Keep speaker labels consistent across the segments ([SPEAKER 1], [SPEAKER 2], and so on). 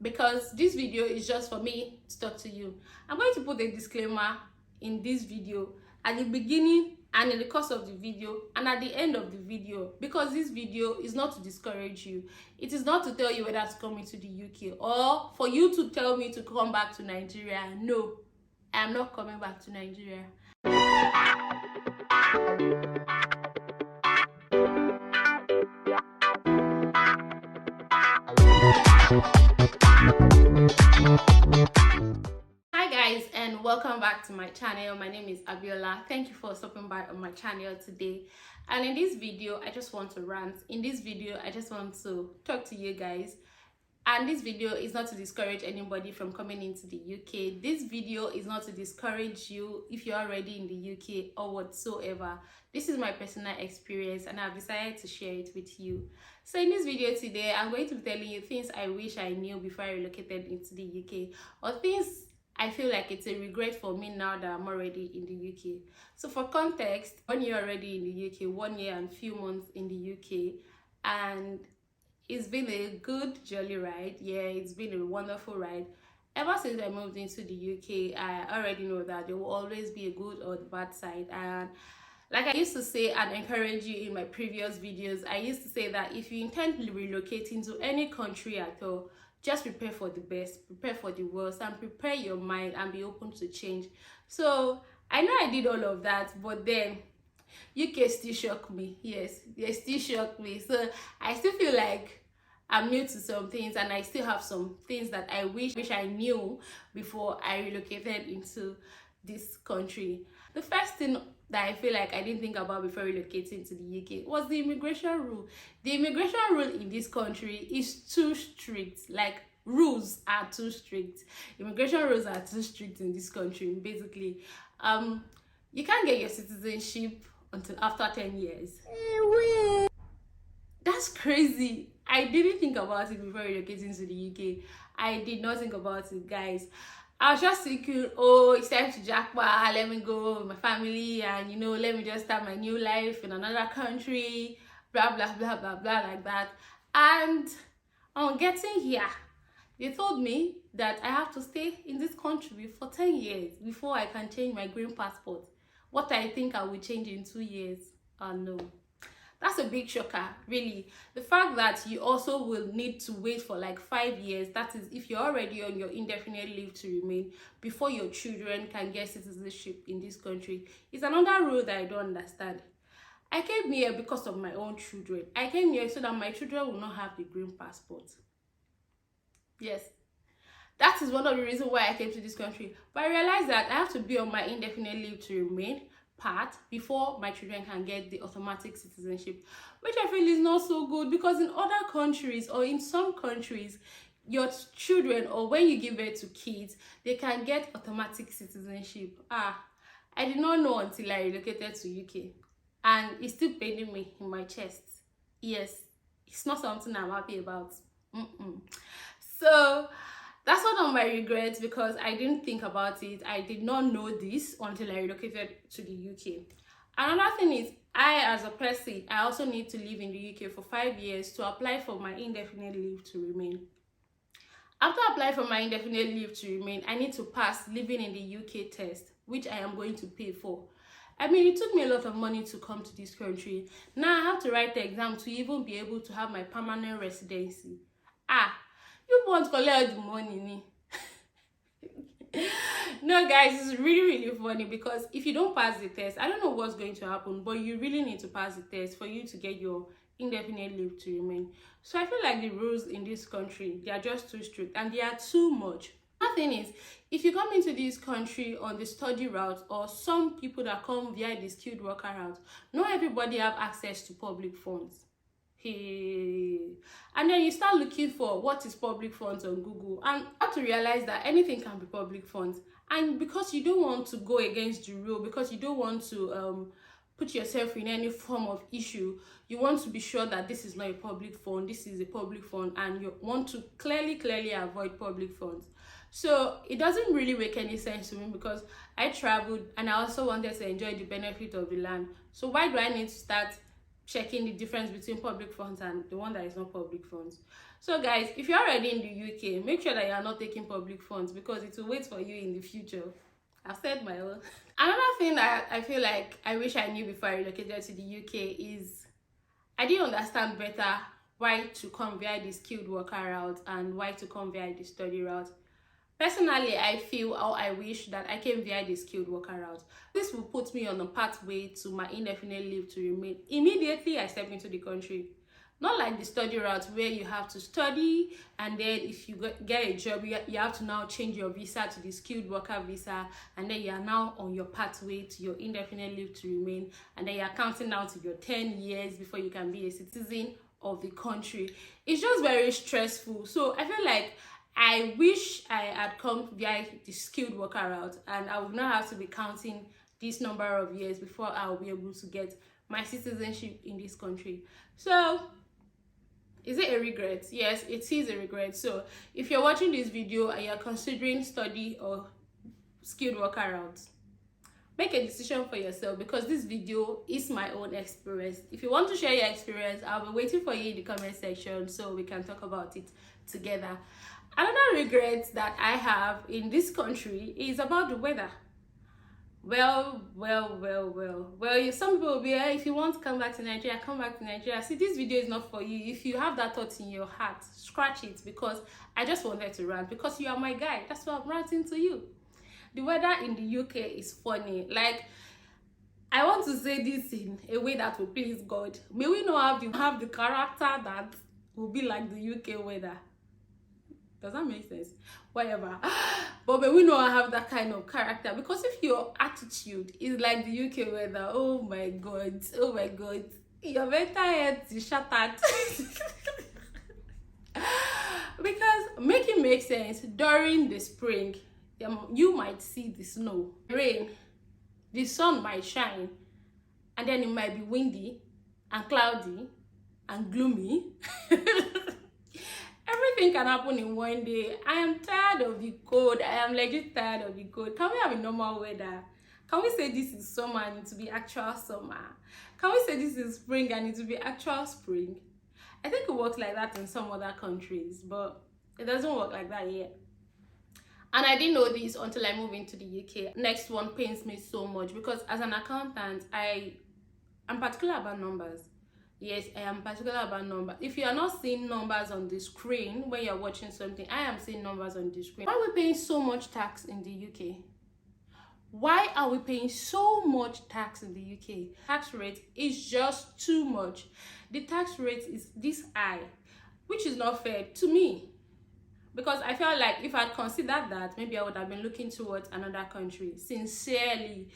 [SPEAKER 1] because this video is just for me to talk to you. I'm going to put a disclaimer in this video at the beginning and in the course of the video and at the end of the video, because this video is not to discourage you. It is not to tell you whether to come into the UK or for you to tell me to come back to Nigeria. No, I am not coming back to Nigeria. Hi guys, and welcome back to my channel. My name is Abiola. Thank you for stopping by on my channel today. And in this video I just want to rant. In this video I just want to talk to you guys. And this video is not to discourage anybody from coming into the UK. This video is not to discourage you if you're already in the UK or whatsoever. This is my personal experience and I've decided to share it with you. So in this video today, I'm going to be telling you things I wish I knew before I relocated into the UK, or things I feel like it's a regret for me now that I'm already in the UK. So for context, 1 year already in the UK, 1 year and few months in the UK, and it's been a good jolly ride. Yeah, it's been a wonderful ride. Ever since I moved into the UK, I already know that there will always be a good or the bad side. And like I used to say and encourage you in my previous videos, I used to say that if you intend to relocate into any country at all, just prepare for the best, prepare for the worst, and prepare your mind and be open to change. So I know I did all of that, but then UK still shocked me. Yes, they still shocked me. So I still feel like I'm new to some things, and I still have some things that I wish I knew before I relocated into this country. The first thing that I feel like I didn't think about before relocating to the UK was the immigration rule. The immigration rule in this country is too strict. Like, rules are too strict. Immigration rules are too strict in this country. Basically, you can't get your citizenship until after 10 years. That's crazy. I didn't think about it before relocating to the UK. I did not think about it, guys. I was just thinking, oh, it's time to jackpot, let me go with my family and, you know, let me just start my new life in another country, blah, blah, blah, blah, blah, like that. And on getting here, they told me that I have to stay in this country for 10 years before I can change my green passport. What I think I will change in 2 years, no. That's a big shocker, really. The fact that you also will need to wait for like 5 years, that is if you're already on your indefinite leave to remain, before your children can get citizenship in this country, is another rule that I don't understand. I came here because of my own children. I came here so that my children will not have the green passport. Yes. That is one of the reasons why I came to this country. But I realized that I have to be on my indefinite leave to remain part before my children can get the automatic citizenship, which I feel is not so good, because in other countries or in some countries, your children, or when you give birth to kids, they can get automatic citizenship. I did not know until I relocated to UK, and it's still paining me in my chest. Yes, it's not something I'm happy about. So that's one of my regrets, because I didn't think about it. I did not know this until I relocated to the UK. Another thing is, I as a person, I also need to live in the UK for 5 years to apply for my indefinite leave to remain. After applying for my indefinite leave to remain, I need to pass living in the UK test, which I am going to pay for. I mean, it took me a lot of money to come to this country. Now I have to write the exam to even be able to have my permanent residency. You want to collect the money? No, guys, it's really funny, because if you don't pass the test, I don't know what's going to happen, but you really need to pass the test for you to get your indefinite leave to remain. So I feel like the rules in this country, they are just too strict and they are too much. Another thing is, if you come into this country on the study route, or some people that come via the skilled worker route, not everybody have access to public funds. And then you start looking for what is public funds on Google, and you have to realize that anything can be public funds. And because you don't want to go against the rule, because you don't want to put yourself in any form of issue, you want to be sure that this is not a public fund, this is a public fund, and you want to clearly avoid public funds. So it doesn't really make any sense to me, because I traveled and I also wanted to enjoy the benefit of the land. So why do I need to start checking the difference between public funds and the one that is not public funds? So guys, if you're already in the UK, make sure that you're not taking public funds because it will wait for you in the future. I've said my own. Another thing that I feel like I wish I knew before I relocated to the UK is I didn't understand better why to come via the skilled worker route and why to come via the study route. Personally, I feel or I wish that I came via the skilled worker route. This will put me on a pathway to my indefinite leave to remain immediately I step into the country. Not like the study route where you have to study and then if you get a job, you have to now change your visa to the skilled worker visa, and then you are now on your pathway to your indefinite leave to remain, and then you are counting down to your 10 years before you can be a citizen of the country. It's just very stressful. So I feel like I wish I had come via the skilled worker route and I would not have to be counting this number of years before I will be able to get my citizenship in this country. So is it a regret? Yes, it is a regret. So if you're watching this video and you're considering study or skilled worker route, make a decision for yourself because this video is my own experience. If you want to share your experience, I'll be waiting for you in the comment section so we can talk about it together. Another regret that I have in this country is about the weather. Well, some people will be if you want to come back to Nigeria, come back to Nigeria. See, this video is not for you. If you have that thought in your heart, scratch it, because I just wanted to rant because you are my guy. That's why I'm ranting to you. The weather in the UK is funny. Like, I want to say this in a way that will please God. May we not have the character that will be like the UK weather. Does that make sense? Whatever. But may we not have that kind of character, because if your attitude is like the UK weather, oh my God, your mental health is shattered. Because make it make sense, during the spring, you might see the snow, rain, the sun might shine, and then it might be windy and cloudy and gloomy. Everything can happen in one day. I am tired of the cold. I am legit tired of the cold. Can we have a normal weather? Can we say this is summer and it will be actual summer? Can we say this is spring and it will be actual spring? I think it works like that in some other countries, but it doesn't work like that yet. And I didn't know this until I moved into the UK. Next one pains me so much because as an accountant, I'm particular about numbers. Yes, I am particular about numbers. If you are not seeing numbers on the screen when you're watching something, I am seeing numbers on the screen. Why are we paying so much tax in the UK? Why are we paying so much tax in the UK? Tax rate is just too much. The tax rate is this high, which is not fair to me. Because I felt like if I'd considered that, maybe I would have been looking towards another country. Sincerely,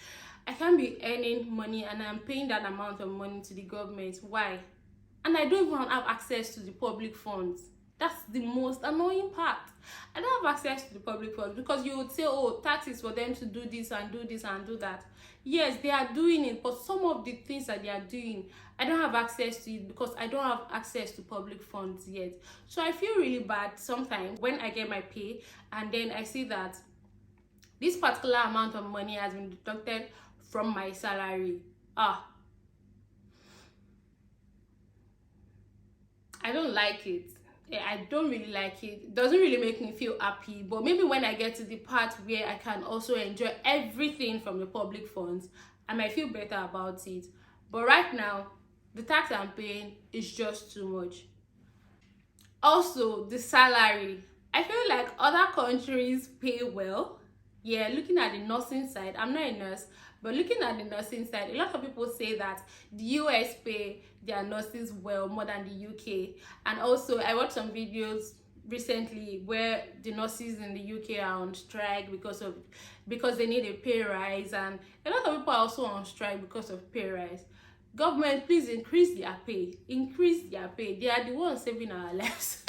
[SPEAKER 1] I can't be earning money and I'm paying that amount of money to the government. Why? And I don't even have access to the public funds. That's the most annoying part. I don't have access to the public funds because you would say, oh, taxes for them to do this and do this and do that. Yes, they are doing it, but some of the things that they are doing, I don't have access to it because I don't have access to public funds yet. So I feel really bad sometimes when I get my pay and then I see that this particular amount of money has been deducted from my salary. I don't like it. I don't really like it. It doesn't really make me feel happy, but maybe when I get to the part where I can also enjoy everything from the public funds, I might feel better about it. But right now, the tax I'm paying is just too much. Also, the salary. I feel like other countries pay well. Yeah, looking at the nursing side, I'm not a nurse, but looking at the nursing side, a lot of people say that the US pay their nurses well more than the UK. And also, I watched some videos recently where the nurses in the UK are on strike because they need a pay rise, and a lot of people are also on strike because of pay rise. Government, please increase their pay. Increase their pay. They are the ones saving our lives.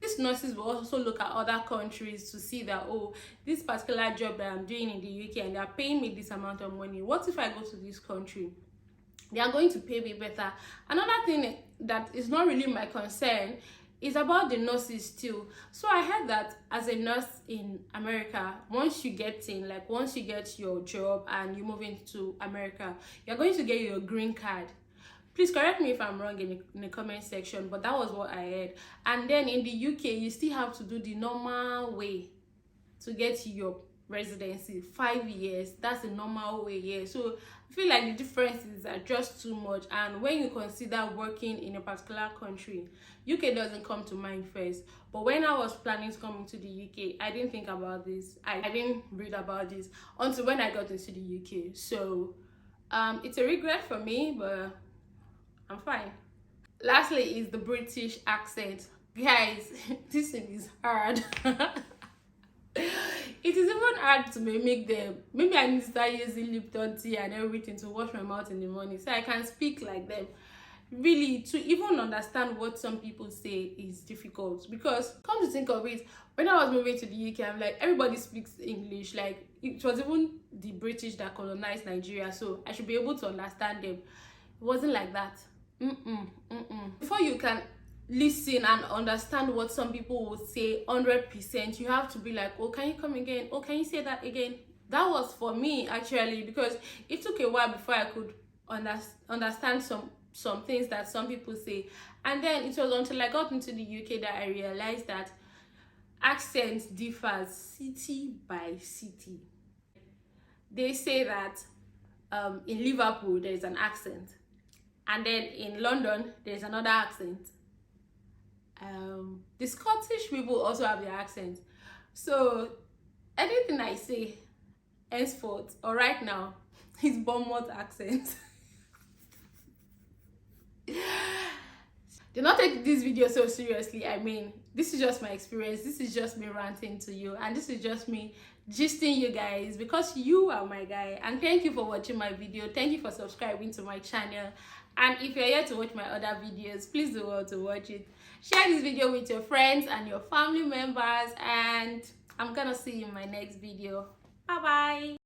[SPEAKER 1] These nurses will also look at other countries to see that, oh, this particular job that I'm doing in the UK and they're paying me this amount of money. What if I go to this country? They are going to pay me better. Another thing that is not really my concern is about the nurses too. So I heard that as a nurse in America, once you get your job and you move into America, you're going to get your green card. Please correct me if I'm wrong in the comment section, but that was what I heard. And then in the UK, you still have to do the normal way to get your residency, 5 years. That's the normal way here. So I feel like the differences are just too much. And when you consider working in a particular country, UK doesn't come to mind first. But when I was planning to come into the UK, I didn't think about this. I didn't read about this until when I got into the UK. So it's a regret for me, but I'm fine. Lastly is the British accent. Guys, this thing is hard. It is even hard to make them. Maybe I need to start using Lipton tea and everything to wash my mouth in the morning so I can speak like them. Really, to even understand what some people say is difficult, because come to think of it, when I was moving to the UK, I'm like, everybody speaks English. Like, it was even the British that colonized Nigeria, so I should be able to understand them. It wasn't like that. Before you can listen and understand what some people would say 100%, you have to be like, oh, can you come again? Oh, can you say that again? That was for me actually, because it took a while before I could understand some things that some people say. And then it was until I got into the UK that I realized that accent differs city by city. They say that in Liverpool there is an accent, and then in London there's another accent. The Scottish people also have their accent. So anything I say henceforth or right now is Bournemouth accent. Do not take this video so seriously. I mean, this is just my experience. This is just me ranting to you, and this is just me gisting you guys, because you are my guy. And thank you for watching my video. Thank you for subscribing to my channel. And if you're here to watch my other videos, please do well to watch it. Share this video with your friends and your family members, and I'm gonna see you in my next video. Bye bye.